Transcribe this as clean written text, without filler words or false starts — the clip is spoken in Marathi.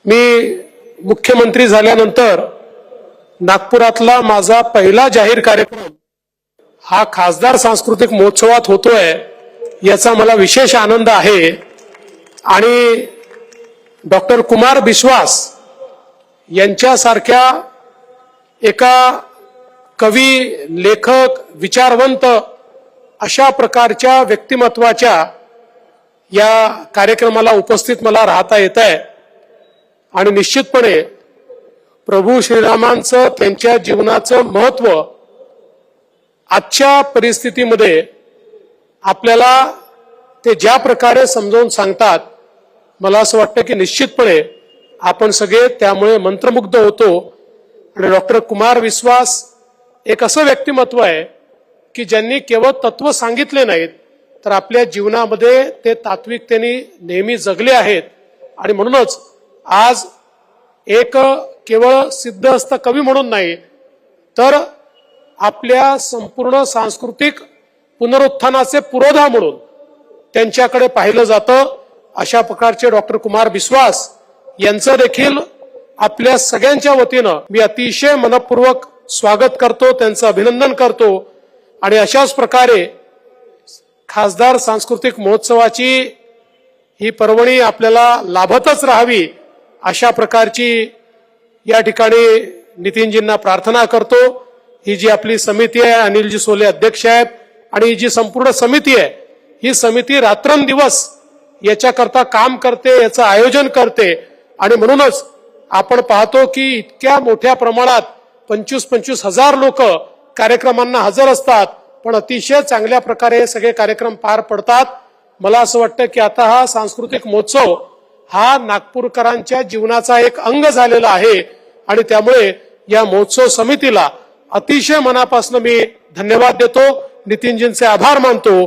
मी मुख्यमंत्री झाल्यानंतर नागपुरातला माझा पहिला जाहीर कार्यक्रम हा खासदार सांस्कृतिक महोत्सवात होतोय याचा मला विशेष आनंद आहे। आणि डॉक्टर कुमार बिस्वास यांच्यासारख्या एका कवी, लेखक, विचारवंत अशा प्रकारच्या व्यक्तिमत्वाच्या या कार्यक्रमाला उपस्थित मला राहता येत आहे। आणि निश्चितपणे प्रभू श्रीरामांचं, त्यांच्या जीवनाचं महत्त्व आजच्या परिस्थितीमध्ये आपल्याला ते ज्या प्रकारे समजावून सांगतात, मला असं वाटतं की निश्चितपणे आपण सगळे त्यामुळे मंत्रमुग्ध होतो। आणि डॉक्टर कुमार बिस्वास एक असं व्यक्तिमत्व आहे की ज्यांनी केवळ तत्व सांगितले नाहीत, तर आपल्या जीवनामध्ये ते तात्विकतेने नेहमी जगले आहेत। आणि म्हणूनच आज एक केवळ सिद्धहस्त कवी म्हणून नाही, तर आपल्या संपूर्ण सांस्कृतिक पुनरुत्थानाचे पुरोधा म्हणून त्यांच्याकडे पाहिलं जातं। अशा प्रकारचे डॉक्टर कुमार बिस्वास यांचं देखील आपल्या सगळ्यांच्या वतीनं मी अतिशय मनपूर्वक स्वागत करतो, त्यांचं अभिनंदन करतो। आणि अशाच प्रकारे खासदार सांस्कृतिक महोत्सवाची ही पर्वणी आपल्याला लाभतच राहावी अशा प्रकारची या ठिकाणी नितीनजींना प्रार्थना करतो। ही जी आपली समिती आहे, अनिलजी सोले अध्यक्ष आहेत, आणि ही जी संपूर्ण समिती आहे, ही समिती रात्रंदिवस याच्याकरता काम करते, याचं आयोजन करते। आणि म्हणूनच आपण पाहतो की इतक्या मोठ्या प्रमाणात 25-25 हजार लोक कार्यक्रमांना हजर असतात, पण अतिशय चांगल्या प्रकारे हे सगळे कार्यक्रम पार पडतात। मला असं वाटतं की आता हा सांस्कृतिक महोत्सव हा नागपूरकरांच्या जीवनाचा एक अंग झालेला आहे। आणि त्यामुळे या महोत्सव समितीला अतिशय मनापासून मी धन्यवाद देतो, नितीनजींचे आभार मानतो।